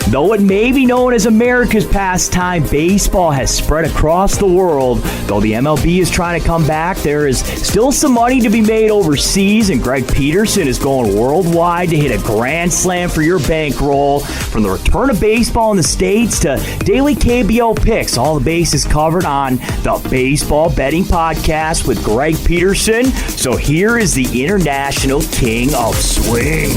Though it may be known as America's pastime, baseball has spread across the world. Though the MLB is trying to come back, there is still some money to be made overseas, and Greg Peterson is going worldwide to hit a grand slam for your bankroll. From the return of baseball in the States to daily KBO picks, all the bases covered on the Baseball Betting Podcast with Greg Peterson. So here is the International King of Swing.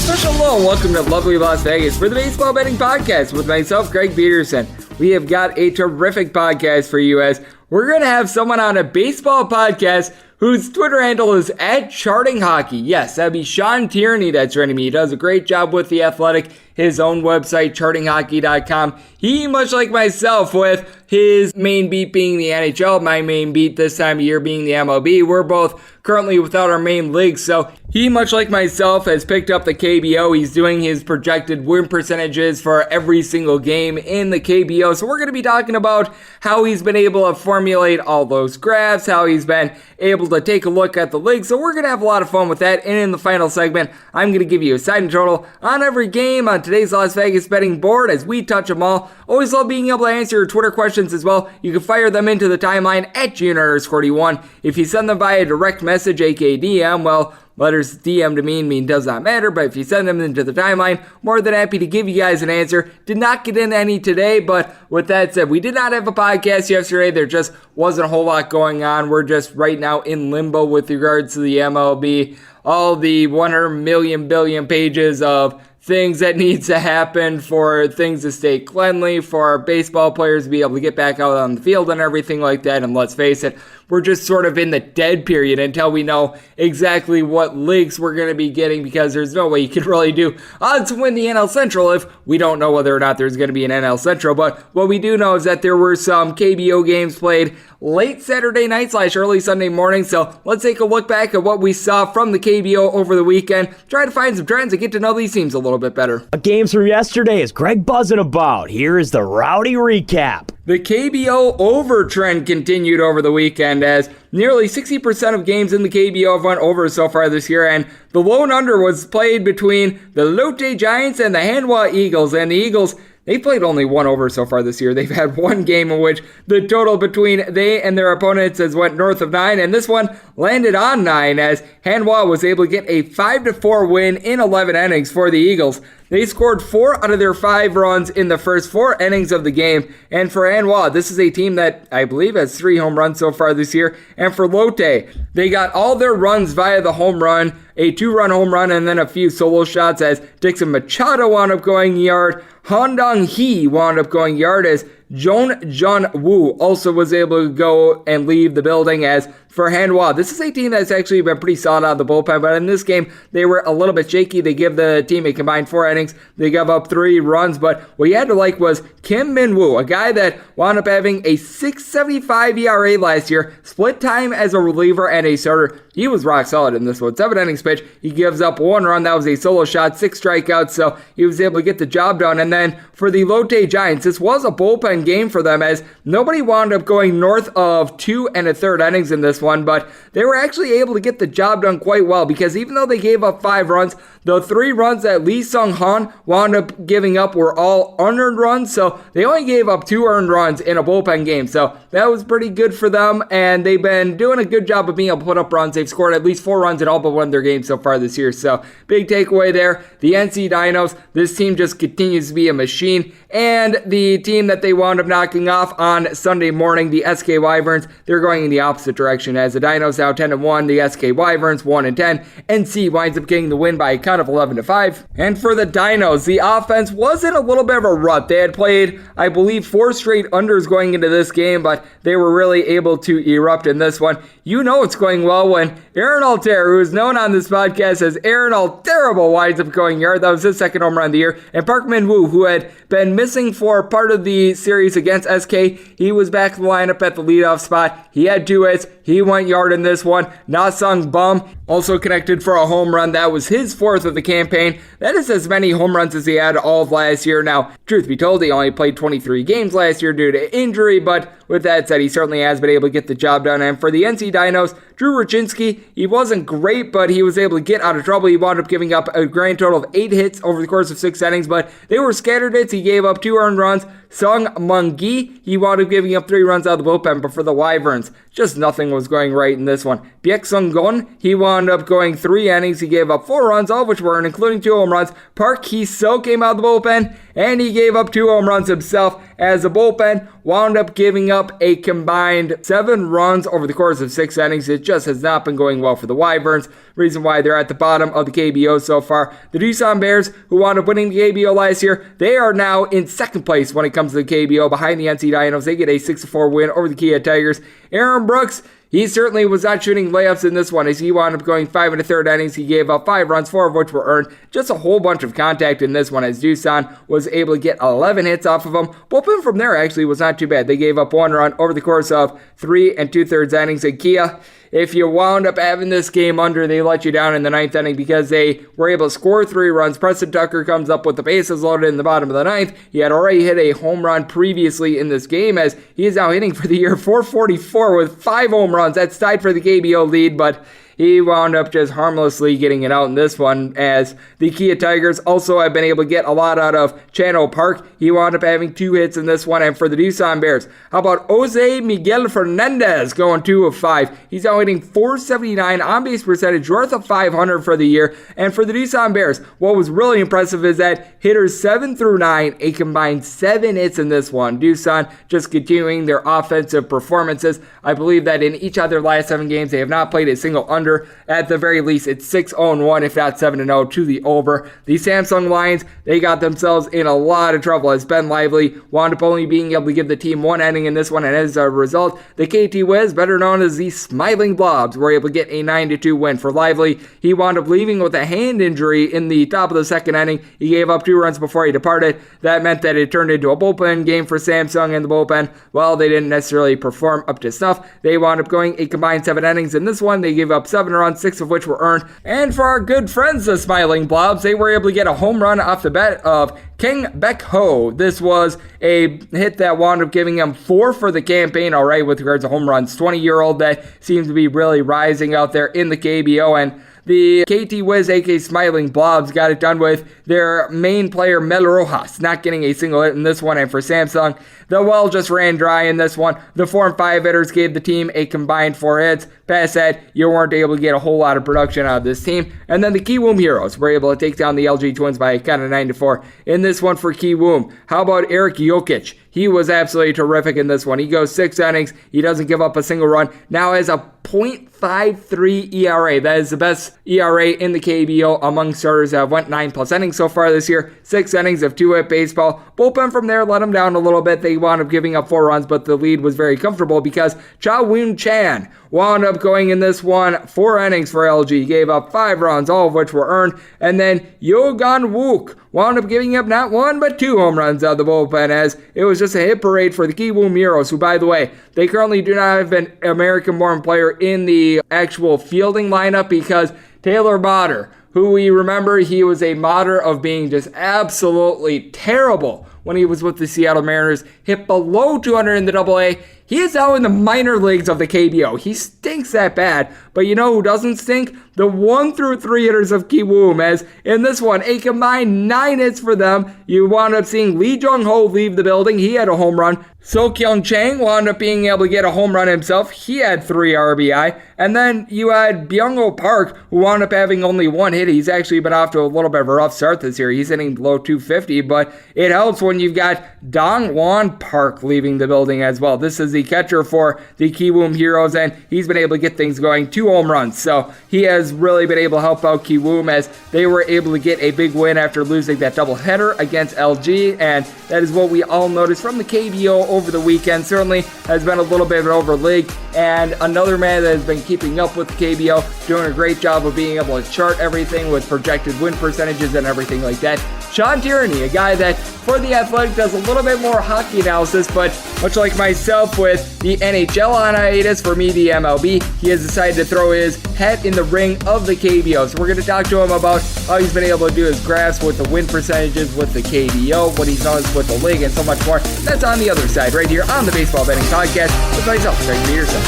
Special hello and welcome to lovely Las Vegas for the Baseball Betting Podcast with myself, Greg Peterson. We have got a terrific podcast for you as we're going to have someone on a baseball podcast whose Twitter handle is @ChartingHockey. Yes, that'd be Sean Tierney that's joining me. He does a great job with The Athletic, his own website, chartinghockey.com. He, much like myself, with his main beat being the NHL, my main beat this time of year being the MLB. We're both currently without our main league, so he, much like myself, has picked up the KBO. He's doing his projected win percentages for every single game in the KBO. So we're going to be talking about how he's been able to formulate all those graphs, how he's been able to take a look at the league. So we're going to have a lot of fun with that. And in the final segment, I'm going to give you a side and total on every game on today's Las Vegas betting board as we touch them all. Always love being able to answer your Twitter questions as well. You can fire them into the timeline @Junior_D1. If you send them via direct message, aka DM, well, letters DM to mean does not matter, but if you send them into the timeline, more than happy to give you guys an answer. Did not get in any today, but with that said, we did not have a podcast yesterday. There just wasn't a whole lot going on. We're just right now in limbo with regards to the MLB. All the 100 million billion pages of things that needs to happen for things to stay cleanly, for our baseball players to be able to get back out on the field and everything like that. And let's face it, we're just sort of in the dead period until we know exactly what leagues we're going to be getting, because there's no way you could really do odds to win the NL Central if we don't know whether or not there's going to be an NL Central. But what we do know is that there were some KBO games played late Saturday night / early Sunday morning. So let's take a look back at what we saw from the KBO over the weekend, try to find some trends and get to know these teams a little bit better. Games from yesterday is Greg buzzing about. Here is the rowdy recap. The KBO over trend continued over the weekend as nearly 60% of games in the KBO have went over so far this year, and the lone under was played between the Lotte Giants and the Hanwha Eagles, and the Eagles, they've played only one over so far this year. They've had one game in which the total between they and their opponents has went north of 9, and this one landed on 9 as Hanwha was able to get a 5-4 win in 11 innings for the Eagles. They scored 4 out of their 5 runs in the first 4 innings of the game. And for Hanwha, this is a team that I believe has 3 home runs so far this year. And for Lotte, they got all their runs via the home run, a 2-run home run, and then a few solo shots as Dixon Machado wound up going yard. Han Dong-hee wound up going yard as Jun Woo also was able to go and leave the building. As for Hanwha, this is a team that's actually been pretty solid out of the bullpen, but in this game, they were a little bit shaky. They give the team a combined 4 innings. They gave up 3 runs, but what you had to like was Kim Min-woo, a guy that wound up having a 6.75 ERA last year, split time as a reliever and a starter. He was rock solid in this one. 7 innings pitch. He gives up 1 run. That was a solo shot, 6 strikeouts, so he was able to get the job done. And then for the Lotte Giants, this was a bullpen game for them as nobody wound up going north of 2 1/3 innings in this one, but they were actually able to get the job done quite well, because even though they gave up 5 runs, the 3 runs that Lee Sung-han wound up giving up were all unearned runs, so they only gave up 2 earned runs in a bullpen game. So that was pretty good for them, and they've been doing a good job of being able to put up runs. They've scored at least 4 runs in all but one of their games so far this year. So big takeaway there. The NC Dinos, this team just continues to be a machine, and the team that they wound up knocking off on Sunday morning, the SK Wyverns, they're going in the opposite direction as the Dinos now 10-1, the SK Wyverns 1-10. NC winds up getting the win by a count of 11-5. And for the Dinos, the offense was in a little bit of a rut. They had played, I believe, 4 straight unders going into this game, but they were really able to erupt in this one. You know it's going well when Aaron Altherr, who is known on this podcast as Aaron Alterable, winds up going yard. That was his 2nd home run of the year. And Park Min-woo, who had been missing for part of the series against SK, he was back in the lineup at the leadoff spot. He had 2 hits. He went yard in this one. Na Sung Bum also connected for a home run. That was his 4th 4th of the campaign. That is as many home runs as he had all of last year. Now, truth be told, he only played 23 games last year due to injury, but with that said, he certainly has been able to get the job done. And for the NC Dinos, Drew Rachinski, he wasn't great, but he was able to get out of trouble. He wound up giving up a grand total of 8 hits over the course of 6 innings, but they were scattered hits. He gave up 2 earned runs. Sung Mungi, he wound up giving up 3 runs out of the bullpen, but for the Wyverns, just nothing was going right in this one. Biek Sung-gon, he wound up going 3 innings. He gave up 4 runs, all of which were earned, including 2 home runs. Park Hee-seo came out of the bullpen, and he gave up 2 home runs himself, as the bullpen wound up giving up a combined 7 runs over the course of 6 innings. It just has not been going well for the Wyverns. Reason why they're at the bottom of the KBO so far. The Doosan Bears, who wound up winning the KBO last year, they are now in 2nd place when it comes to the KBO behind the NC Dinos. They get a 6-4 win over the Kia Tigers. Aaron Brooks, he certainly was not shooting layups in this one as he wound up going 5 1/3 innings. He gave up 5 runs, 4 of which were earned. Just a whole bunch of contact in this one as Doosan was able to get 11 hits off of him. Bullpen from there actually was not too bad. They gave up 1 run over the course of 3 2/3 innings. And Kia, if you wound up having this game under, they let you down in the 9th inning because they were able to score 3 runs. Preston Tucker comes up with the bases loaded in the bottom of the 9th. He had already hit a home run previously in this game as he is now hitting for the year .444 with 5 home runs. That's tied for the KBO lead, but he wound up just harmlessly getting it out in this one as the Kia Tigers also have been able to get a lot out of Chano Park. He wound up having 2 hits in this one. And for the Doosan Bears, how about Jose Miguel Fernandez going 2 of 5? He's now hitting .479 on-base percentage, north of .500 for the year. And for the Doosan Bears, what was really impressive is that hitters 7 through 9, a combined 7 hits in this one. Doosan just continuing their offensive performances. I believe that in each of their last 7 games, they have not played a single under. At the very least, it's 6-0-1, if not 7-0 to the over. The Samsung Lions, they got themselves in a lot of trouble as Ben Lively wound up only being able to give the team 1 inning in this one, and as a result, the KT Wiz, better known as the Smiling Blobs, were able to get a 9-2 win. For Lively, he wound up leaving with a hand injury in the top of the 2nd inning. He gave up 2 runs before he departed. That meant that it turned into a bullpen game for Samsung, and the bullpen, well, they didn't necessarily perform up to snuff. They wound up going a combined 7 innings in this one. They gave up 7 runs, 6 of which were earned. And for our good friends, the Smiling Blobs, they were able to get a home run off the bat of King Beck Ho. This was a hit that wound up giving him 4 for the campaign, all right, with regards to home runs. 20-year-old that seems to be really rising out there in the KBO, and the KT Wiz, aka Smiling Blobs, got it done with their main player, Mel Rojas, not getting a single hit in this one. And for Samsung, the well just ran dry in this one. The 4 and 5 hitters gave the team a combined 4 hits. Past that, you weren't able to get a whole lot of production out of this team. And then the Kiwoom Heroes were able to take down the LG Twins by a count of 9-4. In this one for Kiwoom, how about Eric Jokic? He was absolutely terrific in this one. He goes 6 innings. He doesn't give up a single run. Now has a .53 ERA. That is the best ERA in the KBO among starters that have went 9+ innings so far this year. 6 innings of 2-hit baseball. Bullpen from there let him down a little bit. They wound up giving up 4 runs, but the lead was very comfortable because Cha Woon Chan wound up going in this one 4 innings for LG. He gave up 5 runs, all of which were earned. And then Yogan Wook wound up giving up not 1 but 2 home runs out of the bullpen as it was just a hit parade for the Kiwoom Heroes, who, by the way, they currently do not have an American-born player in the actual fielding lineup because Taylor Motter, who we remember, he was a Motter of being just absolutely terrible when he was with the Seattle Mariners, hit below 200 in the AA. He is now in the minor leagues of the KBO. He stinks that bad, but you know who doesn't stink? The 1 through 3 hitters of Kiwoom, as in this one, a combined 9 hits for them. You wound up seeing Lee Jung-ho leave the building. He had a home run. So Kyung Chang wound up being able to get a home run himself. He had 3 RBI. And then you had Byung-ho Park, who wound up having only 1 hit. He's actually been off to a little bit of a rough start this year. He's hitting below 250, but it helps when you've got Dong-Won Park leaving the building as well. This is the catcher for the Kiwoom Heroes, and he's been able to get things going. 2 home runs. So he has really been able to help out Kiwoom as they were able to get a big win after losing that doubleheader against LG, and that is what we all noticed from the KBO over the weekend. Certainly has been a little bit of an over league, and another man that has been keeping up with the KBO, doing a great job of being able to chart everything with projected win percentages and everything like that. Sean Tierney, a guy that for The Athletic does a little bit more hockey analysis, but much like myself with with the NHL on hiatus, for me, the MLB, he has decided to throw his hat in the ring of the KBO. So we're going to talk to him about how he's been able to do his graphs with the win percentages with the KBO, what he's done with the league, and so much more. That's on the other side, right here on the Baseball Betting Podcast with myself, Greg Peterson.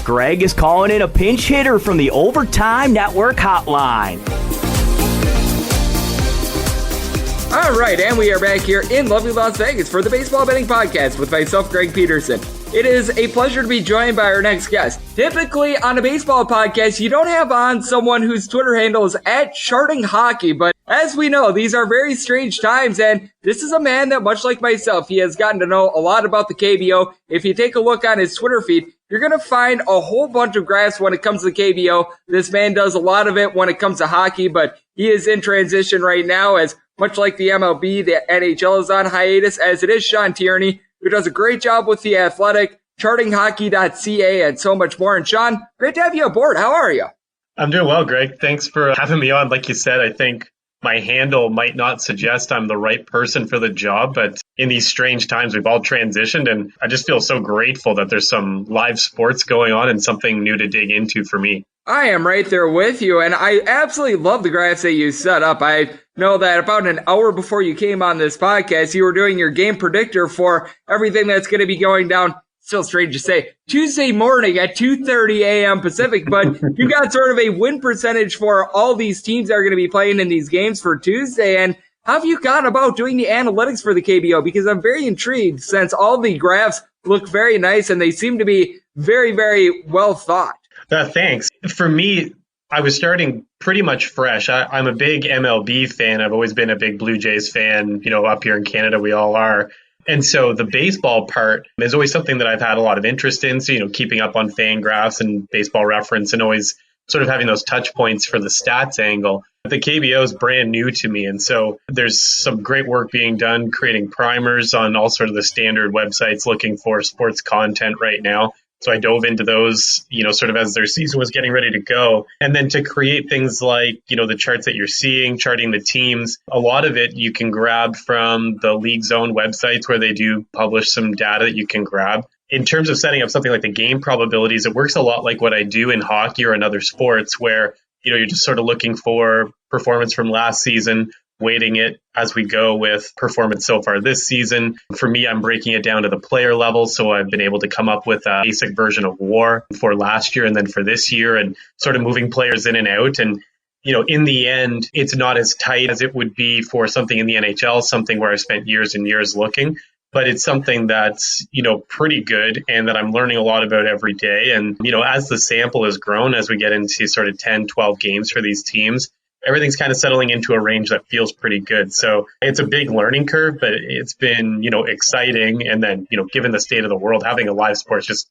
Greg is calling in a pinch hitter from the Overtime Network hotline. All right, and we are back here in lovely Las Vegas for the Baseball Betting Podcast with myself, Greg Peterson. It is a pleasure to be joined by our next guest. Typically, on a baseball podcast, you don't have on someone whose Twitter handle is @ChartingHockey, but as we know, these are very strange times, and this is a man that, much like myself, he has gotten to know a lot about the KBO. If you take a look on his Twitter feed, you're going to find a whole bunch of graphs when it comes to the KBO. This man does a lot of it when it comes to hockey, but he is in transition right now, as much like the MLB, the NHL is on hiatus, as it is Sean Tierney, who does a great job with The Athletic, chartinghockey.ca, and so much more. And Sean, great to have you aboard. How are you? I'm doing well, Greg. Thanks for having me on. Like you said, I think my handle might not suggest I'm the right person for the job, but in these strange times, we've all transitioned, and I just feel so grateful that there's some live sports going on and something new to dig into for me. I am right there with you, and I absolutely love the graphs that you set up. I know that about an hour before you came on this podcast, you were doing your game predictor for everything that's going to be going down, still strange to say, Tuesday morning at 2:30 a.m. Pacific, but you got sort of a win percentage for all these teams that are going to be playing in these games for Tuesday. And how have you gone about doing the analytics for the KBO? Because I'm very intrigued, since all the graphs look very nice and they seem to be very, very well thought. Thanks. For me, I was starting pretty much fresh. I'm a big MLB fan. I've always been a big Blue Jays fan. Up here in Canada, we all are. And so the baseball part is always something that I've had a lot of interest in. So, keeping up on Fangraphs and Baseball Reference and always sort of having those touch points for the stats angle. The KBO is brand new to me. And so there's some great work being done creating primers on all sort of the standard websites looking for sports content right now. So I dove into those, sort of as their season was getting ready to go. And then to create things like, the charts that you're seeing, charting the teams, a lot of it you can grab from the league's own websites where they do publish some data that you can grab. In terms of setting up something like the game probabilities, it works a lot like what I do in hockey or in other sports where, you're just sort of looking for performance from last season, weighting it as we go with performance so far this season. For me, I'm breaking it down to the player level. So I've been able to come up with a basic version of WAR for last year and then for this year and sort of moving players in and out. And, in the end, it's not as tight as it would be for something in the NHL, something where I spent years and years looking. But it's something that's, pretty good and that I'm learning a lot about every day. And, as the sample has grown, as we get into sort of 10, 12 games for these teams, everything's kind of settling into a range that feels pretty good. So it's a big learning curve, but it's been, exciting. And then, given the state of the world, having a live sport is just,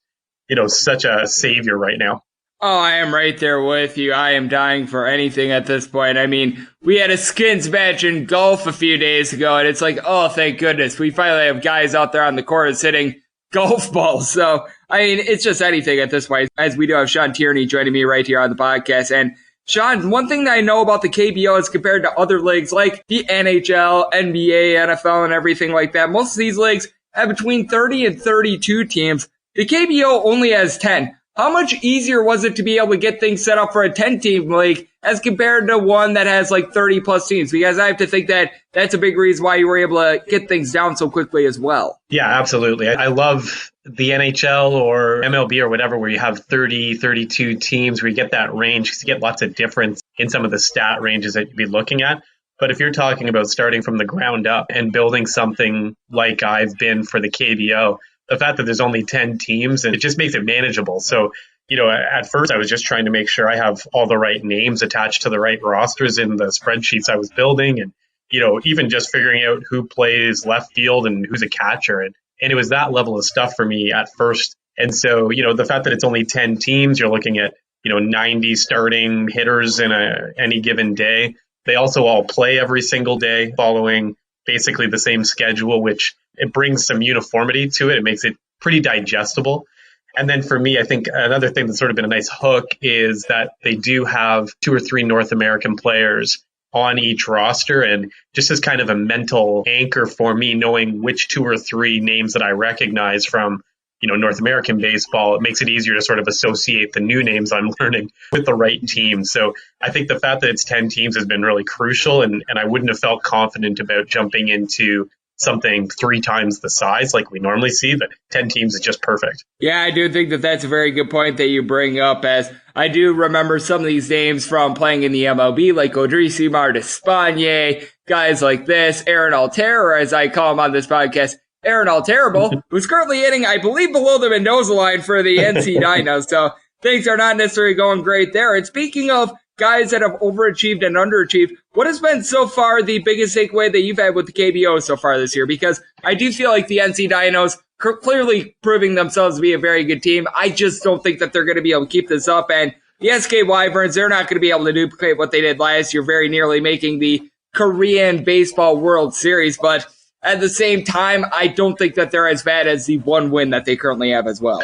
such a savior right now. Oh, I am right there with you. I am dying for anything at this point. I mean, we had a skins match in golf a few days ago, and it's like, oh, thank goodness. We finally have guys out there on the course hitting golf balls. So, I mean, it's just anything at this point, as we do have Sean Tierney joining me right here on the podcast. And Sean, one thing that I know about the KBO is compared to other leagues like the NHL, NBA, NFL, and everything like that, most of these leagues have between 30 and 32 teams. The KBO only has 10. How much easier was it to be able to get things set up for a 10-team league as compared to one that has like 30-plus teams? Because I have to think that that's a big reason why you were able to get things down so quickly as well. Yeah, absolutely. I love the NHL or MLB or whatever where you have 30, 32 teams where you get that range because you get lots of difference in some of the stat ranges that you'd be looking at. But if you're talking about starting from the ground up and building something like I've been for the KBO, the fact that there's only 10 teams, and it just makes it manageable. So, at first I was just trying to make sure I have all the right names attached to the right rosters in the spreadsheets I was building. And, even just figuring out who plays left field and who's a catcher. And it was that level of stuff for me at first. And so, the fact that it's only 10 teams, you're looking at, 90 starting hitters in any given day. They also all play every single day following basically the same schedule, which it brings some uniformity to it. It makes it pretty digestible. And then for me, I think another thing that's sort of been a nice hook is that they do have 2 or 3 North American players on each roster, and just as kind of a mental anchor for me, knowing which 2 or 3 names that I recognize from, North American baseball, it makes it easier to sort of associate the new names I'm learning with the right team. So I think the fact that it's 10 teams has been really crucial, and I wouldn't have felt confident about jumping into something 3 times the size like we normally see, but 10 teams is just perfect. Yeah, I do think that that's a very good point that you bring up, as I do remember some of these names from playing in the MLB, like Odricy Martespagne, guys like this, Aaron Altera, or as I call him on this podcast, Aaron Alterable, who's currently hitting, I believe, below the Mendoza line for the NC Dinos, so things are not necessarily going great there. And speaking of guys that have overachieved and underachieved, what has been so far the biggest takeaway that you've had with the KBO so far this year? Because I do feel like the NC Dinos clearly proving themselves to be a very good team. I just don't think that they're going to be able to keep this up. And the SK Wyverns, they're not going to be able to duplicate what they did last year, very nearly making the Korean Baseball World Series. But at the same time, I don't think that they're as bad as the one win that they currently have as well.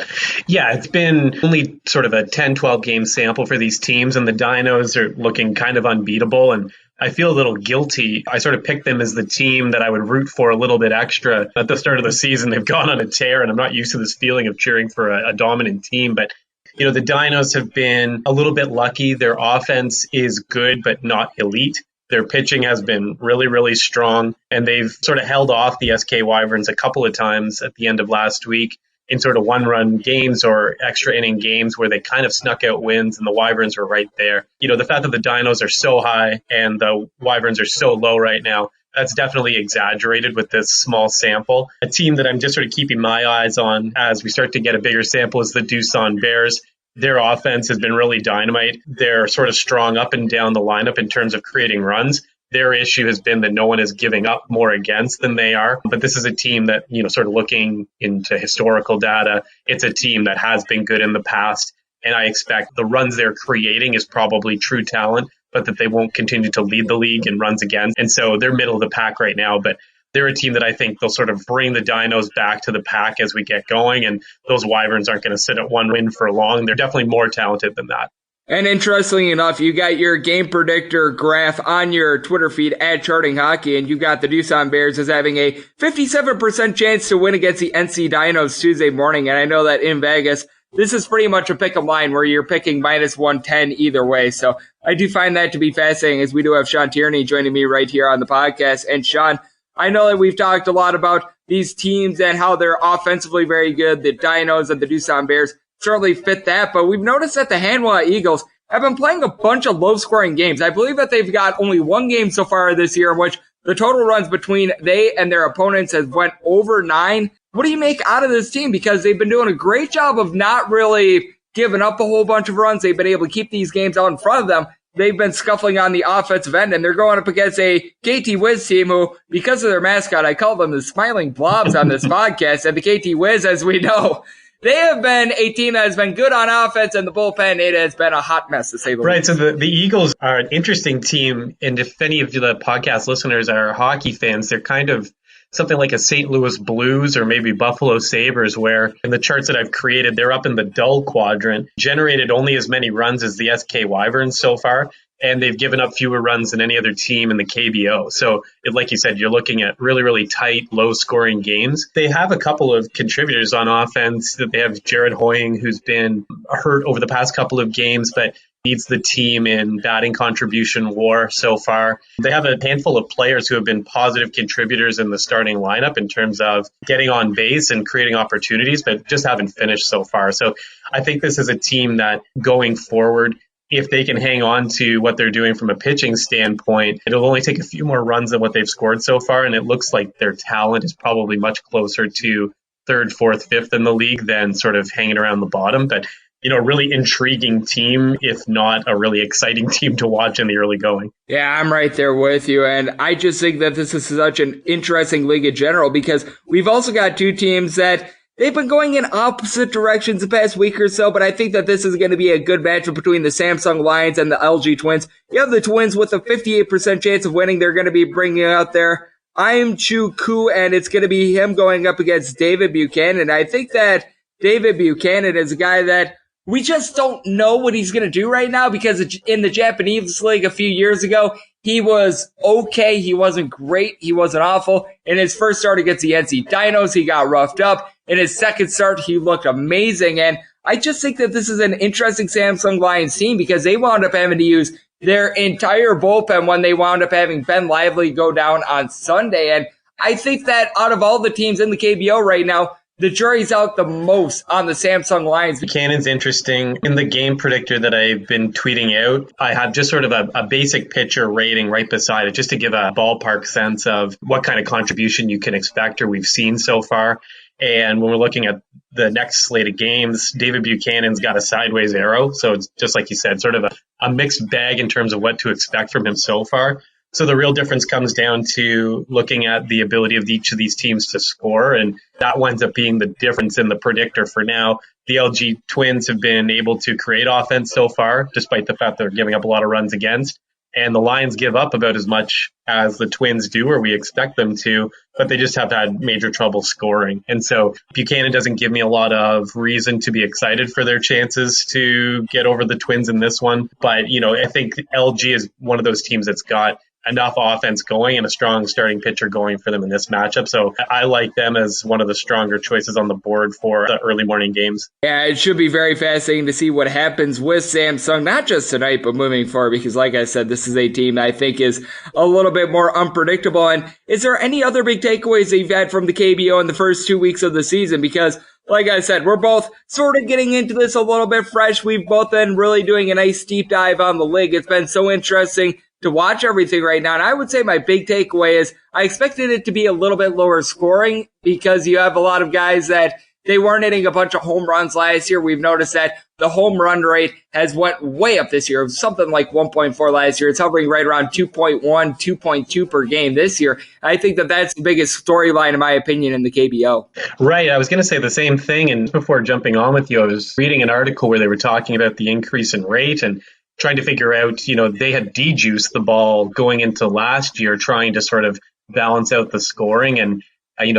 Yeah, it's been only sort of a 10, 12 game sample for these teams, and the Dinos are looking kind of unbeatable. And I feel a little guilty. I sort of picked them as the team that I would root for a little bit extra. At the start of the season, they've gone on a tear, and I'm not used to this feeling of cheering for a dominant team. But, the Dinos have been a little bit lucky. Their offense is good, but not elite. Their pitching has been really, really strong, and they've sort of held off the SK Wyverns a couple of times at the end of last week in sort of one-run games or extra inning games where they kind of snuck out wins, and the Wyverns were right there. The fact that the Dinos are so high and the Wyverns are so low right now, that's definitely exaggerated with this small sample. A team that I'm just sort of keeping my eyes on as we start to get a bigger sample is the Doosan Bears. Their offense has been really dynamite. They're sort of strong up and down the lineup in terms of creating runs. Their issue has been that no one is giving up more against than they are. But this is a team that, sort of looking into historical data, it's a team that has been good in the past. And I expect the runs they're creating is probably true talent, but that they won't continue to lead the league in runs against. And so they're middle of the pack right now. But they're a team that I think they'll sort of bring the Dinos back to the pack as we get going, and those Wyverns aren't going to sit at one win for long. They're definitely more talented than that. And interestingly enough, you got your game predictor graph on your Twitter feed at Charting Hockey, and you got the Doosan Bears as having a 57% chance to win against the NC Dinos Tuesday morning. And I know that in Vegas, this is pretty much a pick 'em line where you're picking minus 110 either way. So I do find that to be fascinating, as we do have Sean Tierney joining me right here on the podcast. And Sean, I know that we've talked a lot about these teams and how they're offensively very good. The Dinos and the Doosan Bears certainly fit that, but we've noticed that the Hanwha Eagles have been playing a bunch of low-scoring games. I believe that they've got only one game so far this year in which the total runs between they and their opponents has went over 9. What do you make out of this team? Because they've been doing a great job of not really giving up a whole bunch of runs. They've been able to keep these games out in front of them. They've been scuffling on the offensive end, and they're going up against a KT Wiz team who, because of their mascot, I call them the Smiling Blobs on this podcast, and the KT Wiz, as we know, they have been a team that has been good on offense, and the bullpen, it has been a hot mess, to say the least. Right, so the Eagles are an interesting team, and if any of the podcast listeners are hockey fans, they're kind of something like a St. Louis Blues or maybe Buffalo Sabres, where in the charts that I've created, they're up in the dull quadrant, generated only as many runs as the SK Wyverns so far, and they've given up fewer runs than any other team in the KBO. So, like you said, you're looking at really, really tight, low-scoring games. They have a couple of contributors on offense. They have Jared Hoying, who's been hurt over the past couple of games, but leads the team in batting contribution WAR so far. They have a handful of players who have been positive contributors in the starting lineup in terms of getting on base and creating opportunities, but just haven't finished so far. So I think this is a team that going forward, if they can hang on to what they're doing from a pitching standpoint, it'll only take a few more runs than what they've scored so far. And it looks like their talent is probably much closer to 3rd, 4th, 5th in the league than sort of hanging around the bottom. But a really intriguing team, if not a really exciting team to watch in the early going. Yeah, I'm right there with you. And I just think that this is such an interesting league in general, because we've also got two teams that they've been going in opposite directions the past week or so, but I think that this is going to be a good matchup between the Samsung Lions and the LG Twins. You have the Twins with a 58% chance of winning. They're going to be bringing out their I'm Chu Ku, and it's going to be him going up against David Buchanan. I think that David Buchanan is a guy that we just don't know what he's going to do right now, because in the Japanese League a few years ago, he was okay. He wasn't great. He wasn't awful. In his first start against the NC Dinos, he got roughed up. In his second start, he looked amazing. And I just think that this is an interesting Samsung Lions team, because they wound up having to use their entire bullpen when they wound up having Ben Lively go down on Sunday. And I think that out of all the teams in the KBO right now, the jury's out the most on the Samsung Lions. Buchanan's interesting. In the game predictor that I've been tweeting out, I have just sort of a basic pitcher rating right beside it, just to give a ballpark sense of what kind of contribution you can expect or we've seen so far. And when we're looking at the next slate of games, David Buchanan's got a sideways arrow. So it's just like you said, sort of a mixed bag in terms of what to expect from him so far. So the real difference comes down to looking at the ability of each of these teams to score, and that winds up being the difference in the predictor for now. The LG Twins have been able to create offense so far, despite the fact they're giving up a lot of runs against. And the Lions give up about as much as the Twins do, or we expect them to, but they just have had major trouble scoring. And so Buchanan doesn't give me a lot of reason to be excited for their chances to get over the Twins in this one. But, I think LG is one of those teams that's got enough offense going and a strong starting pitcher going for them in this matchup. So I like them as one of the stronger choices on the board for the early morning games. Yeah, it should be very fascinating to see what happens with Samsung, not just tonight, but moving forward, because like I said, this is a team that I think is a little bit more unpredictable. And is there any other big takeaways that you've had from the KBO in the first 2 weeks of the season? Because like I said, we're both sort of getting into this a little bit fresh. We've both been really doing a nice deep dive on the league. It's been so interesting to watch everything right now. And I would say my big takeaway is I expected it to be a little bit lower scoring, because you have a lot of guys that they weren't hitting a bunch of home runs last year. We've noticed that the home run rate has went way up this year. It was something like 1.4 last year. It's hovering right around 2.1, 2.2 per game this year. I think that that's the biggest storyline, in my opinion, in the KBO. Right. I was going to say the same thing. And before jumping on with you, I was reading an article where they were talking about the increase in rate and trying to figure out, they had de-juiced the ball going into last year, trying to sort of balance out the scoring and,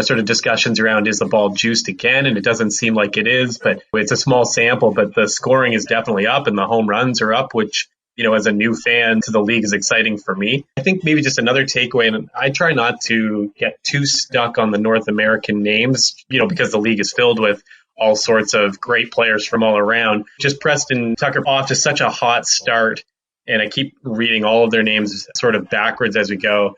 sort of discussions around, is the ball juiced again? And it doesn't seem like it is, but it's a small sample, but the scoring is definitely up and the home runs are up, which, as a new fan to the league is exciting for me. I think maybe just another takeaway, and I try not to get too stuck on the North American names, because the league is filled with all sorts of great players from all around. Just Preston Tucker off to such a hot start, and I keep reading all of their names sort of backwards as we go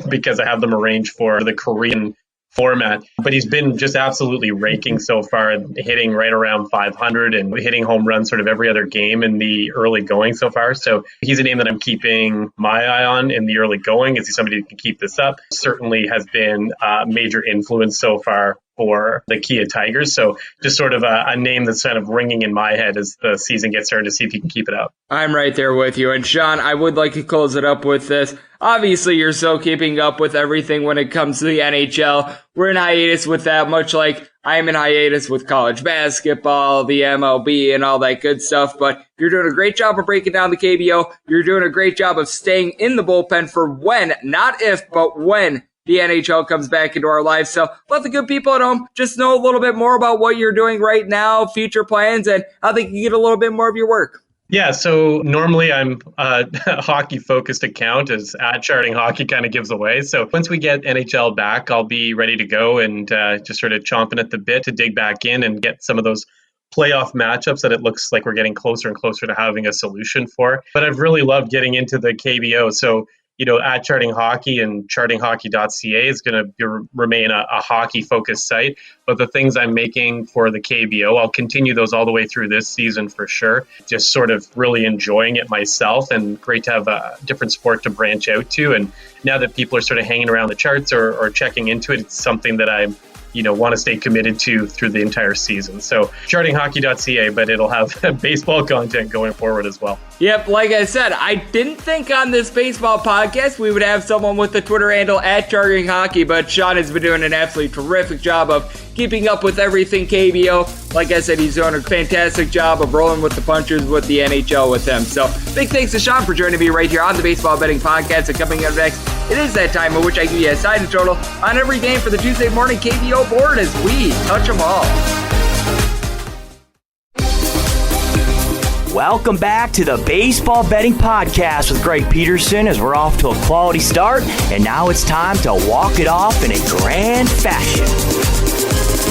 because I have them arranged for the Korean format. But he's been just absolutely raking so far, hitting right around 500 and hitting home runs sort of every other game in the early going so far. So he's a name that I'm keeping my eye on in the early going. Is he somebody who can keep this up? Certainly has been a major influence so far for the Kia Tigers. So just sort of a name that's kind of ringing in my head as the season gets started, to see if he can keep it up. I'm right there with you. And Sean, I would like to close it up with this. Obviously, you're still keeping up with everything when it comes to the NHL. We're in hiatus with that, much like I'm in hiatus with college basketball, the MLB, and all that good stuff. But you're doing a great job of breaking down the KBO. You're doing a great job of staying in the bullpen for when, not if, but when the NHL comes back into our lives. So let the good people at home just know a little bit more about what you're doing right now, future plans, and how they can get a little bit more of your work. Yeah, so normally I'm a hockey-focused account, as @Charting Hockey kind of gives away. So once we get NHL back, I'll be ready to go and just sort of chomping at the bit to dig back in and get some of those playoff matchups that it looks like we're getting closer and closer to having a solution for. But I've really loved getting into the KBO. So @Charting Hockey and chartinghockey.ca is going to remain a hockey-focused site. But the things I'm making for the KBO, I'll continue those all the way through this season for sure. Just sort of really enjoying it myself, and great to have a different sport to branch out to. And now that people are sort of hanging around the charts or checking into it, it's something that I'm want to stay committed to through the entire season. So chartinghockey.ca, but it'll have baseball content going forward as well. Yep, like I said, I didn't think on this baseball podcast we would have someone with the Twitter handle @Charting Hockey, but Sean has been doing an absolutely terrific job of keeping up with everything KBO. Like I said, he's doing a fantastic job of rolling with the punches with the NHL with him. So big thanks to Sean for joining me right here on the Baseball Betting Podcast. And coming up next, it is that time in which I give you a side and total on every game for the Tuesday morning KBO board as we touch them all. Welcome back to the Baseball Betting Podcast with Greg Peterson as we're off to a quality start, and now it's time to walk it off in a grand fashion.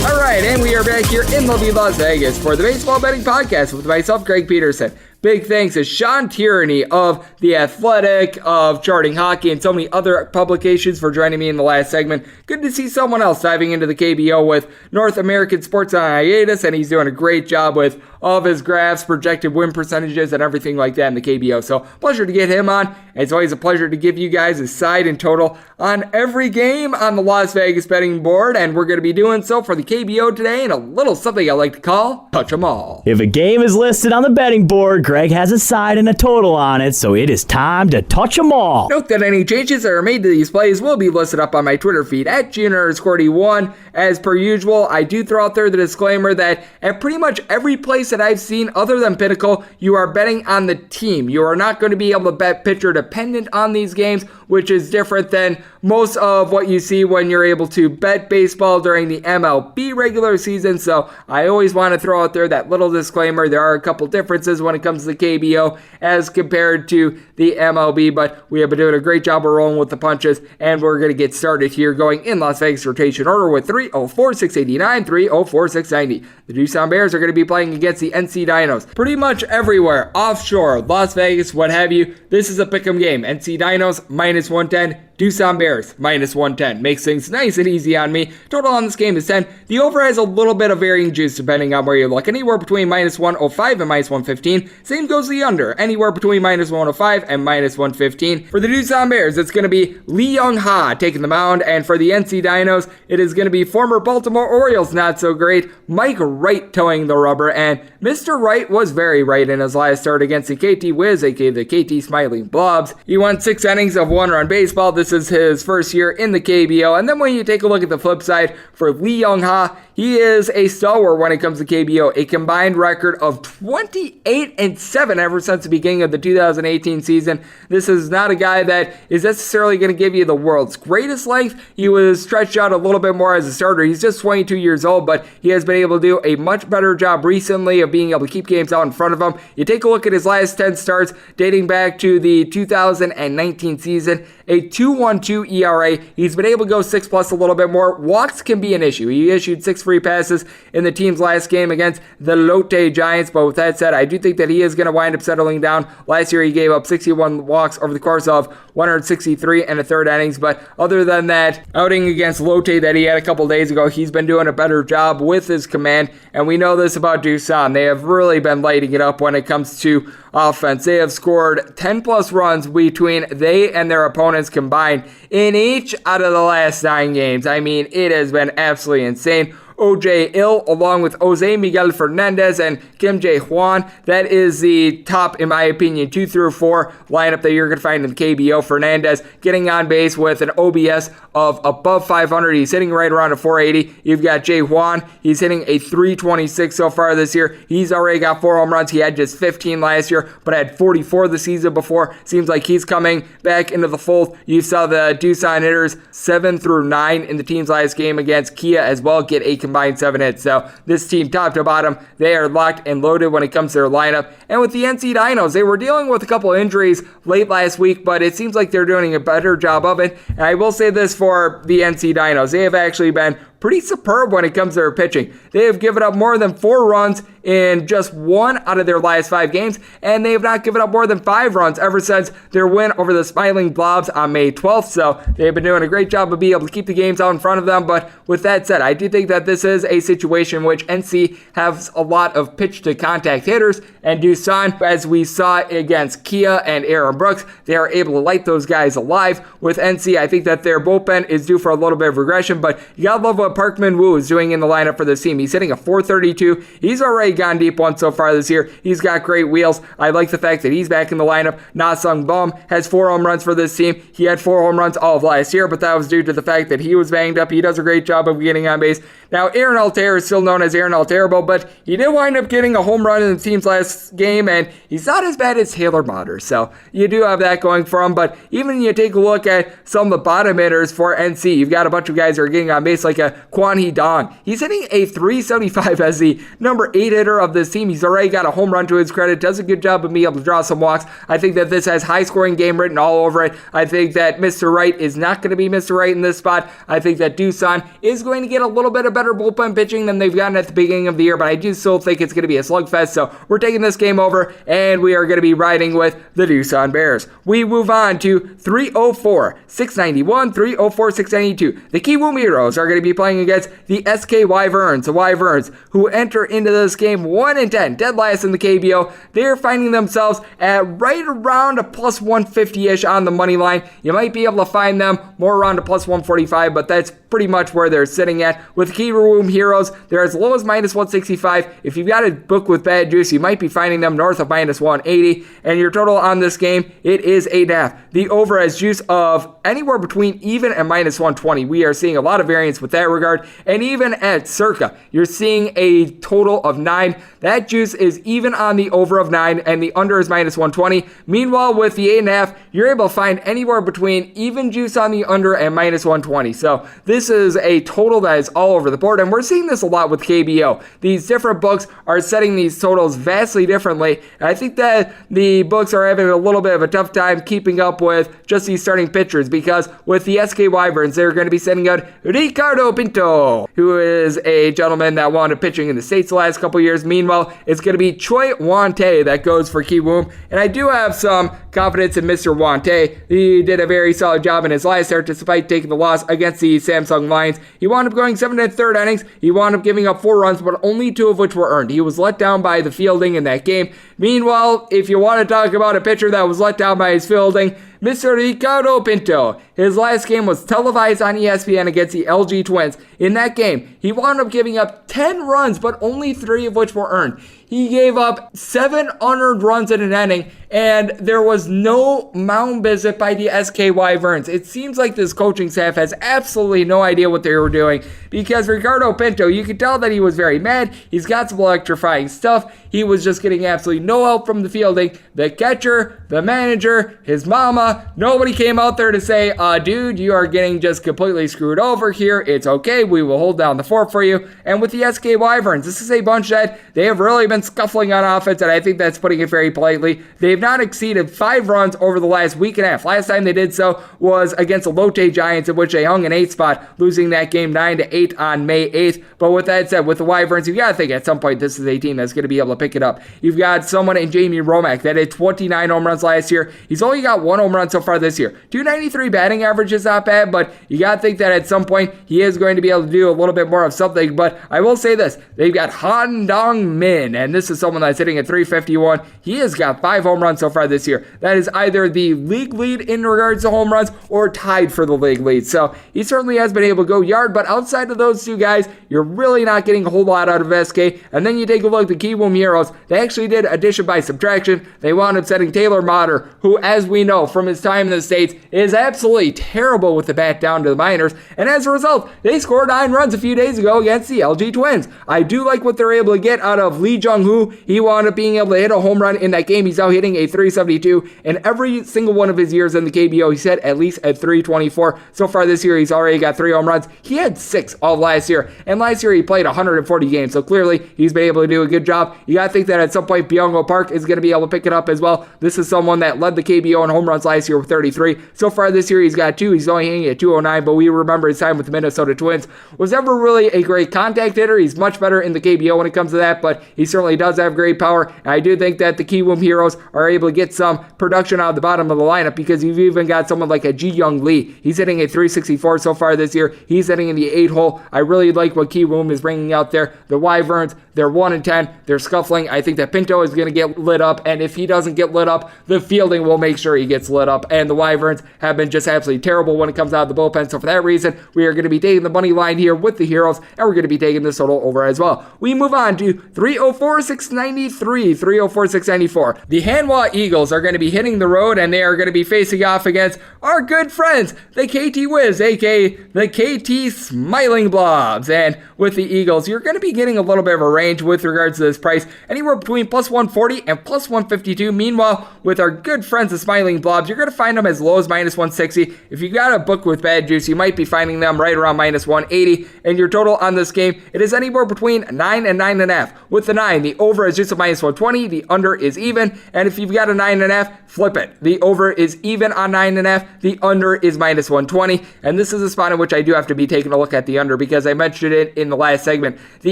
All right, and we are back here in lovely Las Vegas for the Baseball Betting Podcast with myself, Greg Peterson. Big thanks to Sean Tierney of The Athletic, of Charting Hockey, and so many other publications for joining me in the last segment. Good to see someone else diving into the KBO with North American Sports on hiatus, and he's doing a great job with all of his graphs, projected win percentages, and everything like that in the KBO. So, pleasure to get him on. It's always a pleasure to give you guys a side and total on every game on the Las Vegas betting board, and we're going to be doing so for the KBO today in a little something I like to call Touch 'em All. If a game is listed on the betting board, Greg has a side and a total on it, so it is time to touch 'em all. Note that any changes that are made to these plays will be listed up on my Twitter feed at @G_D1. As per usual, I do throw out there the disclaimer that at pretty much every place that I've seen other than Pinnacle, you are betting on the team. You are not going to be able to bet pitcher dependent on these games, which is different than most of what you see when you're able to bet baseball during the MLB regular season. So I always want to throw out there that little disclaimer. There are a couple differences when it comes to the KBO as compared to the MLB, but we have been doing a great job of rolling with the punches, and we're going to get started here going in Las Vegas rotation order with 304-689, 304-690. The Doosan Bears are going to be playing against the NC Dinos. Pretty much everywhere, offshore, Las Vegas, what have you, this is a pick'em game. NC Dinos minus 110. Doosan Bears, minus 110. Makes things nice and easy on me. Total on this game is 10. The over has a little bit of varying juice depending on where you look. Anywhere between minus 105 and minus 115. Same goes the under. Anywhere between minus 105 and minus 115. For the Doosan Bears, it's going to be Lee Young-ha taking the mound. And for the NC Dinos, it is going to be former Baltimore Orioles, not so great, Mike Wright towing the rubber. And Mr. Wright was very right in his last start against the KT Wiz, aka the KT Smiling Blobs. He won 6 innings of one-run baseball. This is his first year in the KBO. And then when you take a look at the flip side for Lee Young-ha, he is a stalwart when it comes to KBO. A combined record of 28-7 ever since the beginning of the 2018 season. This is not a guy that is necessarily going to give you the world's greatest length. He was stretched out a little bit more as a starter. He's just 22 years old, but he has been able to do a much better job recently of being able to keep games out in front of him. You take a look at his last 10 starts dating back to the 2019 season, a 2.12 ERA. He's been able to go 6+ a little bit more. Walks can be an issue. He issued 6 free passes in the team's last game against the Lotte Giants, but with that said, I do think that he is going to wind up settling down. Last year he gave up 61 walks over the course of 163 and a third innings, but other than that outing against Lotte that he had a couple days ago, he's been doing a better job with his command, and we know this about Doosan. They have really been lighting it up when it comes to offense. They have scored 10+ runs between they and their opponents combined in each out of the last 9 games. I mean, it has been absolutely insane. O.J. Ill, along with Jose Miguel Fernandez and Kim Jae-hwan. That is the top, in my opinion, 2 through 4 lineup that you're going to find in the KBO. Fernandez getting on base with an OBS of above 500. He's hitting right around a 480. You've got Jae-hwan. He's hitting a 326 so far this year. He's already got 4 home runs. He had just 15 last year, but had 44 the season before. Seems like he's coming back into the fold. You saw the Doosan hitters 7 through 9 in the team's last game against Kia as well get a combined 7 hits. So this team, top to bottom, they are locked and loaded when it comes to their lineup. And with the NC Dinos, they were dealing with a couple of injuries late last week, but it seems like they're doing a better job of it. And I will say this for the NC Dinos. They have actually been pretty superb when it comes to their pitching. They have given up more than 4 runs in just 1 out of their last 5 games, and they have not given up more than 5 runs ever since their win over the Smiling Blobs on May 12th. So they have been doing a great job of being able to keep the games out in front of them. But with that said, I do think that this is a situation in which NC has a lot of pitch to contact hitters, and Doosan, as we saw against Kia and Aaron Brooks, they are able to light those guys alive. With NC, I think that their bullpen is due for a little bit of regression, but you gotta love what Parkman Wu is doing in the lineup for this team. He's hitting a 432. He's already gone deep once so far this year. He's got great wheels. I like the fact that he's back in the lineup. Na Sung Bum has 4 home runs for this team. He had 4 home runs all of last year, but that was due to the fact that he was banged up. He does a great job of getting on base. Now, Aaron Altair is still known as Aaron Alterbo, but he did wind up getting a home run in the team's last game, and he's not as bad as Taylor Motter. So you do have that going for him, but even when you take a look at some of the bottom hitters for NC, you've got a bunch of guys that are getting on base like a Kwan Hee Dong. He's hitting a 375 as the number 8 hitter of this team. He's already got a home run to his credit, does a good job of being able to draw some walks. I think that this has high-scoring game written all over it. I think that Mr. Wright is not going to be Mr. Wright in this spot. I think that Doosan is going to get a little bit of better bullpen pitching than they've gotten at the beginning of the year, but I do still think it's going to be a slugfest, so we're taking this game over, and we are going to be riding with the Doosan Bears. We move on to 304-691, 304-692. The Kiwoom Heroes are going to be playing against the SK Wyverns, the Wyverns, who enter into this game 1-10, dead last in the KBO. They're finding themselves at right around a plus 150-ish on the money line. You might be able to find them more around a plus 145, but that's pretty much where they're sitting at. With Kiwoom Heroes, they're as low as minus 165. If you've got a book with bad juice, you might be finding them north of minus 180. And your total on this game, it is 8.5. The over has juice of anywhere between even and minus 120. We are seeing a lot of variance with that regard. And even at circa, you're seeing a total of 9. That juice is even on the over of 9, and the under is minus 120. Meanwhile, with the 8.5, you're able to find anywhere between even juice on the under and minus 120. So this is a total that is all over the board, and we're seeing this a lot with KBO. These different books are setting these totals vastly differently, and I think that the books are having a little bit of a tough time keeping up with just these starting pitchers, because with the SK Wyverns, they're going to be sending out Ricardo Pinto, who is a gentleman that wound up pitching in the States the last couple years. Meanwhile, it's going to be Choi Wante that goes for Kiwoom, and I do have some confidence in Mr. Wante. He did a very solid job in his last start despite taking the loss against the Samsung Lions. He wound up going 7 1/3 innings. He wound up giving up 4 runs, but only 2 of which were earned. He was let down by the fielding in that game. Meanwhile, if you want to talk about a pitcher that was let down by his fielding, Mr. Ricardo Pinto. His last game was televised on ESPN against the LG Twins. In that game, he wound up giving up 10 runs, but only 3 of which were earned. He gave up 7 unearned runs in an inning, and there was no mound visit by the SK Wyverns. It seems like this coaching staff has absolutely no idea what they were doing, because Ricardo Pinto, you could tell that he was very mad. He's got some electrifying stuff. He was just getting absolutely no help from the fielding. The catcher, the manager, his mama, nobody came out there to say, dude, you are getting just completely screwed over here. It's okay. We will hold down the fort for you. And with the SK Wyverns, this is a bunch that they have really been scuffling on offense, and I think that's putting it very politely. They've not exceeded 5 runs over the last week and a half. Last time they did so was against the Lotte Giants, in which they hung an 8 spot, losing that game 9-8 on May 8th. But with that said, with the Wyverns, you've got to think at some point this is a team that's going to be able to pick it up. You've got someone in Jamie Romack that had 29 home runs last year. He's only got 1 home run so far this year. 293 batting average is not bad, but you got to think that at some point he is going to be able to do a little bit more of something. But I will say this, they've got Han Dong Min, and this is someone that's hitting at 351. He has got 5 home runs so far this year. That is either the league lead in regards to home runs or tied for the league lead. So he certainly has been able to go yard, but outside of those 2 guys, you're really not getting a whole lot out of SK. And then you take a look at the Kiwoom Heroes. They actually did addition by subtraction. They wound up setting Taylor Motter, who, as we know from his time in the States, is absolutely terrible with the bat down to the minors. And as a result, they scored 9 runs a few days ago against the LG Twins. I do like what they're able to get out of Lee Jung-hoo. He wound up being able to hit a home run in that game. He's now hitting a 372. And every single one of his years in the KBO, he's hit at least at 324. So far this year, he's already got 3 home runs. He had 6 all last year. And last year, he played 140 games. So clearly, he's been able to do a good job. You got to think that at some point, Byung-ho Park is going to be able to pick it up as well. This is someone that led the KBO in home runs last year with 33. So far this year, he's got 2. He's only hitting at 209, but we remember his time with the Minnesota Twins. Was never really a great contact hitter. He's much better in the KBO when it comes to that, but he certainly does have great power. And I do think that the Kiwoom Heroes are able to get some production out of the bottom of the lineup, because you've even got someone like a Ji Young Lee. He's hitting a 364 so far this year. He's hitting in the 8 hole. I really like what Kiwoom is bringing out there. The Wyverns, they're 1-10. They're scuffling. I think that Pinto is going to get lit up, and if he doesn't get lit up, the fielding will make sure he gets lit lit up, and the Wyverns have been just absolutely terrible when it comes out of the bullpen. So for that reason, we are going to be taking the money line here with the Heroes, and we're going to be taking this total over as well. We move on to 304-693, 304-694. The Hanwha Eagles are going to be hitting the road, and they are going to be facing off against our good friends, the KT Wiz, aka the KT Smiling Blobs. And with the Eagles, you're going to be getting a little bit of a range with regards to this price, anywhere between plus 140 and plus 152. Meanwhile, with our good friends, the Smiling Blobs, you're going to find them as low as minus 160. If you got a book with bad juice, you might be finding them right around minus 180. And your total on this game, it is anywhere between 9 and 9.5. With the 9, the over is just a minus 120. The under is even. And if you've got a 9.5, flip it. The over is even on 9.5. The under is minus 120. And this is a spot in which I do have to be taking a look at the under, because I mentioned it in the last segment. The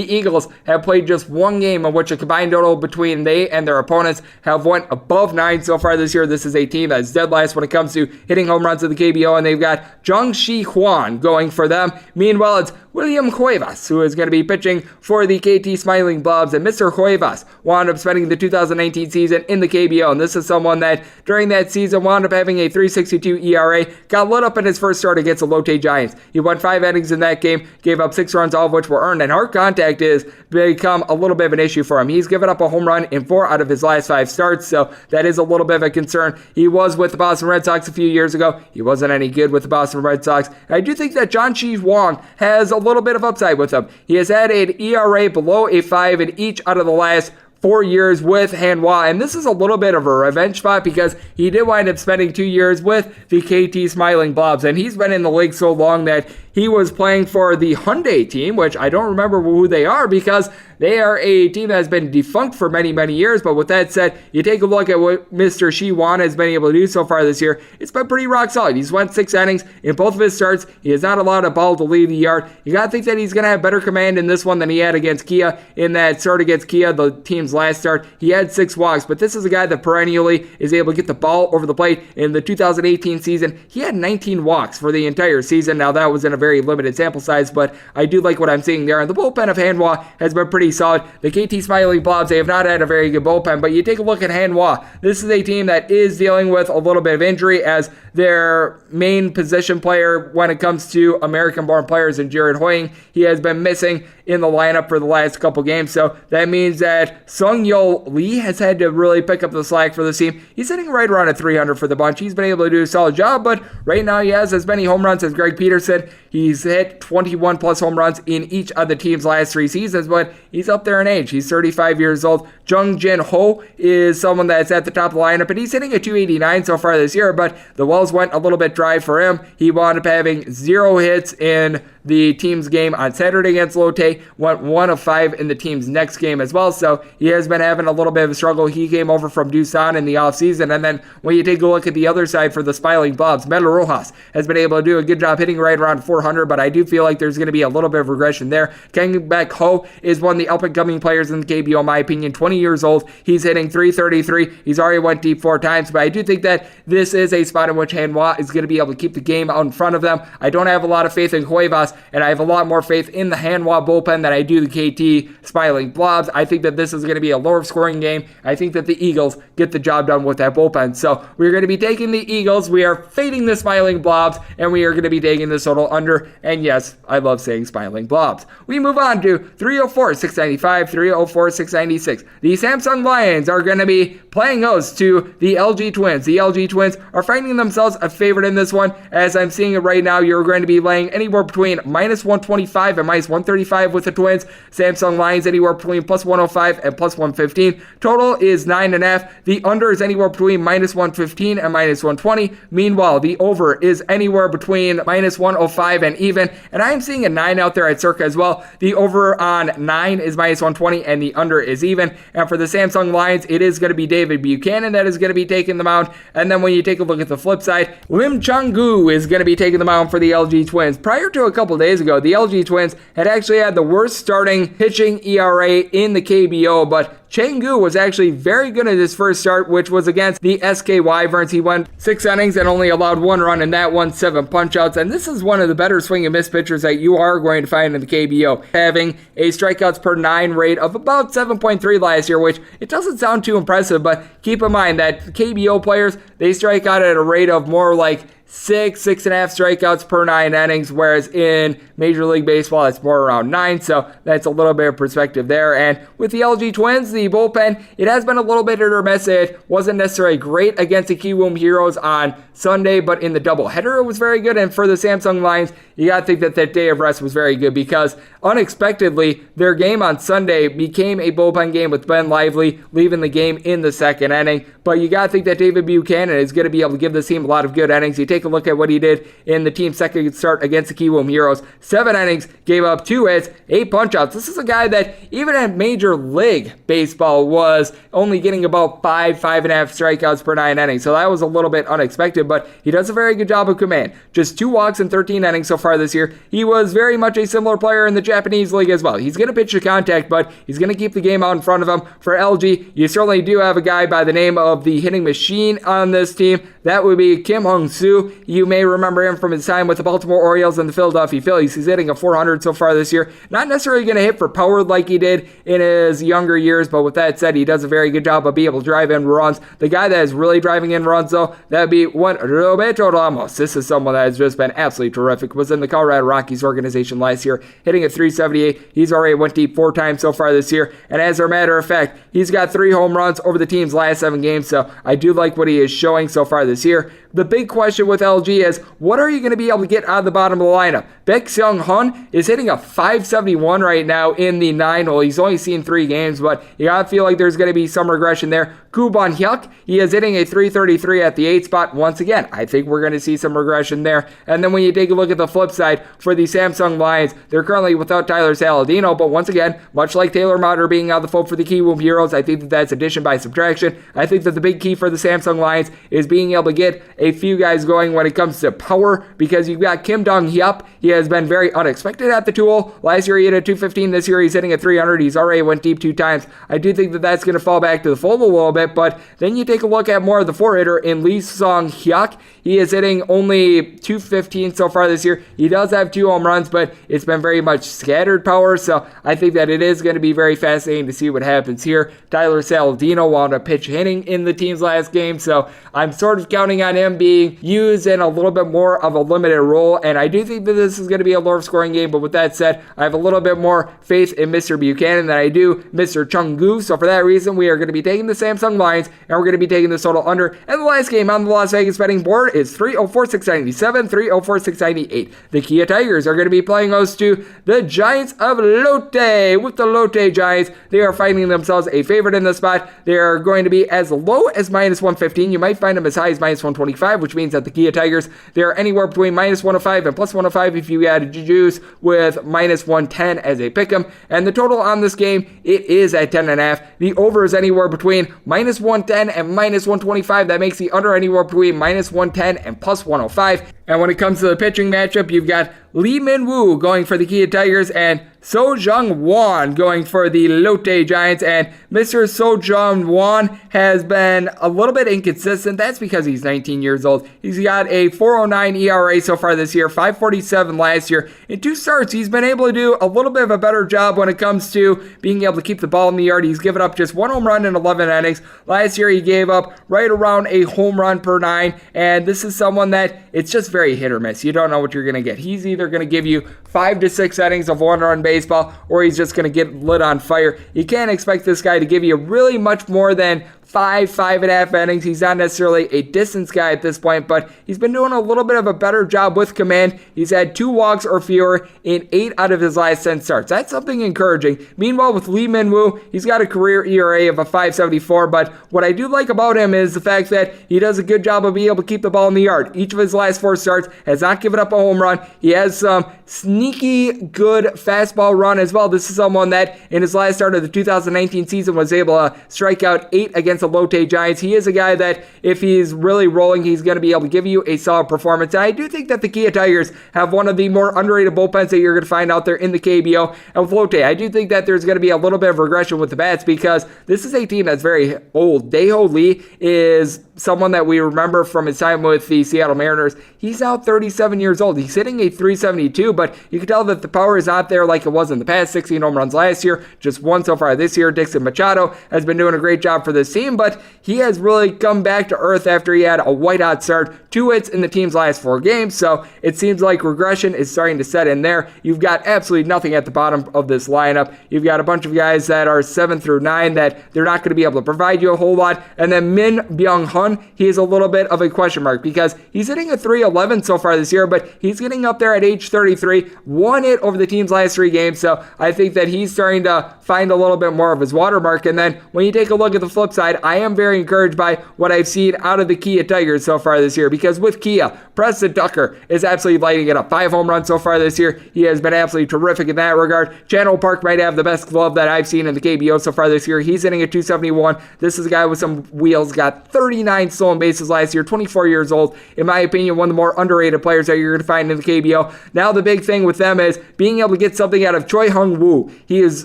Eagles have played just one game in which a combined total between they and their opponents have went above 9 so far this year. This is a team that's dead last when it comes to hitting home runs in the KBO, and they've got Zhangxi Huan going for them. Meanwhile, it's William Cuevas, who is going to be pitching for the KT Smiling Blobs, and Mr. Cuevas wound up spending the 2019 season in the KBO, and this is someone that during that season wound up having a 3.62 ERA, got lit up in his first start against the Lotte Giants. He won 5 innings in that game, gave up 6 runs, all of which were earned, and hard contact has become a little bit of an issue for him. He's given up a home run in 4 out of his last 5 starts, so that is a little bit of a concern. He was with the Boston Red Sox a few years ago. He wasn't any good with the Boston Red Sox. I do think that Zhangxi Huang has a little bit of upside with him. He has had an ERA below a 5 in each out of the last 4 years with Hanwha, and this is a little bit of a revenge spot because he did wind up spending 2 years with the KT Smiling Blobs, and he's been in the league so long that he was playing for the Hyundai team, which I don't remember who they are because they are a team that has been defunct for many, many years. But with that said, you take a look at what Mr. Shiwan has been able to do so far this year. It's been pretty rock solid. He's went 6 innings in both of his starts. He has not allowed a ball to leave the yard. You got to think that he's going to have better command in this one than he had against Kia. In that start against Kia, the team's last start, he had 6 walks. But this is a guy that perennially is able to get the ball over the plate. In the 2018 season, he had 19 walks for the entire season. Now, that was in a very limited sample size, but I do like what I'm seeing there. And the bullpen of Hanwha has been pretty solid. The KT Smiling Blobs, they have not had a very good bullpen, but you take a look at Hanwha. This is a team that is dealing with a little bit of injury as their main position player when it comes to American-born players in Jared Hoying. He has been missing in the lineup for the last couple games, so that means that Sung-Yul Lee has had to really pick up the slack for this team. He's sitting right around at 300 for the bunch. He's been able to do a solid job, but right now he has as many home runs as Greg Peterson. He's hit 21 plus home runs in each of the team's last 3 seasons, but he's up there in age. He's 35 years old. Jung Jin Ho is someone that's at the top of the lineup, and he's hitting a 289 so far this year, but the wells went a little bit dry for him. He wound up having 0 hits in the team's game on Saturday against Lotte, went 1 of 5 in the team's next game as well, so he has been having a little bit of a struggle. He came over from Doosan in the offseason, and then when you take a look at the other side for the Smiling Blobs, Metal Rojas has been able to do a good job hitting right around 400, but I do feel like there's going to be a little bit of regression there. Kang Baek Ho is one of the up-and-coming players in the KBO, in my opinion, 20 years old. He's hitting 333. He's already went deep 4 times, but I do think that this is a spot in which Hanwha is going to be able to keep the game out in front of them. I don't have a lot of faith in Cuevas, and I have a lot more faith in the Hanwha bullpen than I do the KT Smiling Blobs. I think that this is going to be a lower scoring game. I think that the Eagles get the job done with that bullpen. So we're going to be taking the Eagles. We are fading the Smiling Blobs, and we are going to be taking the total under. And yes, I love saying Smiling Blobs. We move on to 304-695, 304-696. The Samsung Lions are going to be playing host to the LG Twins. The LG Twins are finding themselves a favorite in this one. As I'm seeing it right now, you're going to be laying anywhere between minus 125 and minus 135 with the Twins. Samsung Lions anywhere between plus 105 and plus 115. Total is 9.5. The under is anywhere between minus 115 and minus 120. Meanwhile, the over is anywhere between minus 105 and even. And I'm seeing a 9 out there at Circa as well. The over on 9 is minus 120 and the under is even. And for the Samsung Lions, it is going to be David Buchanan that is going to be taking the mound. And then when you take a look at the flip side, Lim Chang-gu is going to be taking the mound for the LG Twins. Prior to a couple couple days ago, the LG Twins had actually had the worst starting pitching ERA in the KBO, but Chang-Gu was actually very good at his first start, which was against the SK Wyverns. He went 6 innings and only allowed 1 run in that one, 7 punch-outs, and this is one of the better swing and miss pitchers that you are going to find in the KBO, having a strikeouts per 9 rate of about 7.3 last year, which it doesn't sound too impressive, but keep in mind that KBO players, they strike out at a rate of more like 6.5 strikeouts per 9 innings, whereas in Major League Baseball, it's more around 9, so that's a little bit of perspective there. And with the LG Twins, the bullpen, it has been a little bit hit or miss. It wasn't necessarily great against the Kiwoom Heroes on Sunday, but in the doubleheader, it was very good. And for the Samsung Lions, you got to think that that day of rest was very good because unexpectedly, their game on Sunday became a bullpen game with Ben Lively leaving the game in the second inning. But you got to think that David Buchanan is going to be able to give this team a lot of good innings. You take a look at what he did in the team's second start against the Kiwoom Heroes. 7 innings, gave up 2 hits, 8 punch-outs. This is a guy that even at Major League Baseball was only getting about 5.5 strikeouts per 9 innings. So that was a little bit unexpected, but he does a very good job of command. Just 2 walks in 13 innings so far this year. He was very much a similar player in the Japanese league as well. He's going to pitch to contact, but he's going to keep the game out in front of him. For LG, you certainly do have a guy by the name of the hitting machine on this team. That would be Kim Hong-soo. You may remember him from his time with the Baltimore Orioles and the Philadelphia Phillies. He's hitting a .400 so far this year. Not necessarily going to hit for power like he did in his younger years, but with that said, he does a very good job of being able to drive in runs. The guy that is really driving in runs, though, that would be one Roberto Ramos. This is someone that has just been absolutely terrific. Was in the Colorado Rockies organization last year, hitting at .378. He's already went deep 4 times so far this year, and as a matter of fact, he's got 3 home runs over the team's last 7 games, so I do like what he is showing so far this year. The big question with LG is, what are you going to be able to get out of the bottom of the lineup? Baek Seung-hun is hitting a .571 right now in the 9-hole. He's only seen 3 games, but you gotta feel like there's going to be some regression there. Koo Bon-hyuk, he is hitting a .333 at the 8 spot. Once again, I think we're going to see some regression there. And then when you take a look at the flip side, for the Samsung Lions, they're currently without Tyler Saladino, but once again, much like Taylor Motter being out of the fold for the Kiwoom Heroes, I think that that's addition by subtraction. I think that the big key for the Samsung Lions is being able to get a few guys going when it comes to power, because you've got Kim Dong-hyup. He has been very unexpected at the tool. Last year he hit a .215. This year he's hitting a .300. He's already went deep 2 times. I do think that that's going to fall back to the fold a little bit, but then you take a look at more of the 4-hitter in Lee Song-hyuk. He is hitting only .215 so far this year. He does have 2 home runs, but it's been very much scattered power, so I think that it is going to be very fascinating to see what happens here. Tyler Saladino wound up pitch hitting in the team's last game, so I'm sort of counting on him being used in a little bit more of a limited role, and I do think that this is going to be a lower scoring game, but with that said, I have a little bit more faith in Mr. Buchanan than I do Mr. Chung-gu, so for that reason, we are going to be taking the Samsung Lions, and we're going to be taking the total under, and the last game on the Las Vegas betting board is 304-697, 304-698. The Kia Tigers are going to be playing host to the Giants of Lotte. With the Lotte Giants, they are finding themselves a favorite in the spot. They are going to be as low as -115. You might find them as high as -125, which means that the Kia Tigers, they are anywhere between -105 and +105 if you add juice with -110 as a pick'em. And the total on this game, it is at 10.5. The over is anywhere between -110 and -125. That makes the under anywhere between -110 and +105. And when it comes to the pitching matchup, you've got Lee Min-woo going for the Kia Tigers and So-jung Won going for the Lotte Giants. And Mr. So-jung Won has been a little bit inconsistent. That's because he's 19 years old. He's got a 4.09 ERA so far this year, 5.47 last year. In 2 starts, he's been able to do a little bit of a better job when it comes to being able to keep the ball in the yard. He's given up just 1 home run in 11 innings. Last year, he gave up right around a home run per 9. And this is someone that it's just very hit or miss. You don't know what you're going to get. He's either going to give you 5 to 6 innings of 1-run baseball, or he's just going to get lit on fire. You can't expect this guy to give you really much more than 5.5 innings. He's not necessarily a distance guy at this point, but he's been doing a little bit of a better job with command. He's had 2 walks or fewer in 8 out of his last 10 starts. That's something encouraging. Meanwhile, with Lee Min-woo, he's got a career ERA of a 5.74, but what I do like about him is the fact that he does a good job of being able to keep the ball in the yard. Each of his last 4 starts has not given up a home run. He has some sneaky sneaky good fastball run as well. This is someone that in his last start of the 2019 season was able to strike out 8 against the Lotte Giants. He is a guy that if he's really rolling, he's going to be able to give you a solid performance. And I do think that the Kia Tigers have one of the more underrated bullpens that you're going to find out there in the KBO. And with Lotte, I do think that there's going to be a little bit of regression with the bats because this is a team that's very old. Dae-Ho Lee is someone that we remember from his time with the Seattle Mariners. He's now 37 years old. He's hitting a 372, but you can tell that the power is not there like it was in the past. 16 home runs last year, just 1 so far this year. Dixon Machado has been doing a great job for this team, but he has really come back to earth after he had a white-hot start. 2 hits in the team's last 4 games, so it seems like regression is starting to set in there. You've got absolutely nothing at the bottom of this lineup. You've got a bunch of guys that are 7 through 9 that they're not going to be able to provide you a whole lot, and then Min Byung-hun, he is a little bit of a question mark because he's hitting a 311 so far this year, but he's getting up there at age 33, 1 hit over the team's last 3 games, so I think that he's starting to find a little bit more of his watermark. And then when you take a look at the flip side, I am very encouraged by what I've seen out of the Kia Tigers so far this year, because with Kia, Preston Tucker is absolutely lighting it up. 5 home runs so far this year. He has been absolutely terrific in that regard. Channel Park might have the best glove that I've seen in the KBO so far this year. He's hitting at 271. This is a guy with some wheels, got 39 stolen bases last year, 24 years old. In my opinion, one of the more underrated players that you're going to find in the KBO. Now the big thing with them is being able to get something out of Choi Hung Woo. He is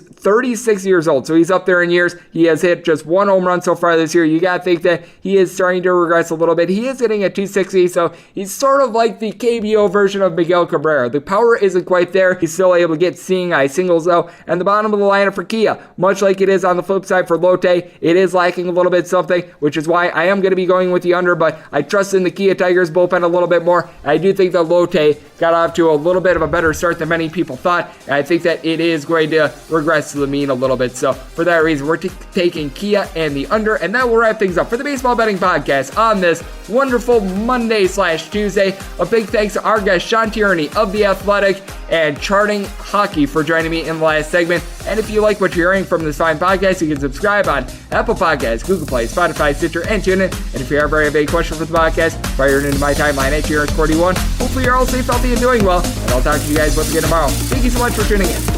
36 years old, so he's up there in years. He has hit just 1 home run so far this year. You got to think that he is starting to regress a little bit. He is hitting at 260, so he's sort of like the KBO version of Miguel Cabrera. The power isn't quite there. He's still able to get seeing eye singles though. And the bottom of the lineup for Kia, much like it is on the flip side for Lotte, it is lacking a little bit something, which is why I am going to be going with the under, but I trust in the Kia Tigers bullpen a little bit more. I do think that Lotte got off to a little bit of a better start than many people thought, and I think that it is going to regress to the mean a little bit. So for that reason, we're taking Kia and the under, and that will wrap things up for the Baseball Betting Podcast on this wonderful Monday/Tuesday. A big thanks to our guest Sean Tierney of The Athletic and Charting Hockey for joining me in the last segment. And if you like what you're hearing from this fine podcast, you can subscribe on Apple Podcasts, Google Play, Spotify, Stitcher, and TuneIn. And if you ever have a question for the podcast, fire it into my timeline at Jared41. Hopefully you're all safe, healthy, and doing well, and I'll talk to you guys once again tomorrow. Thank you so much for tuning in.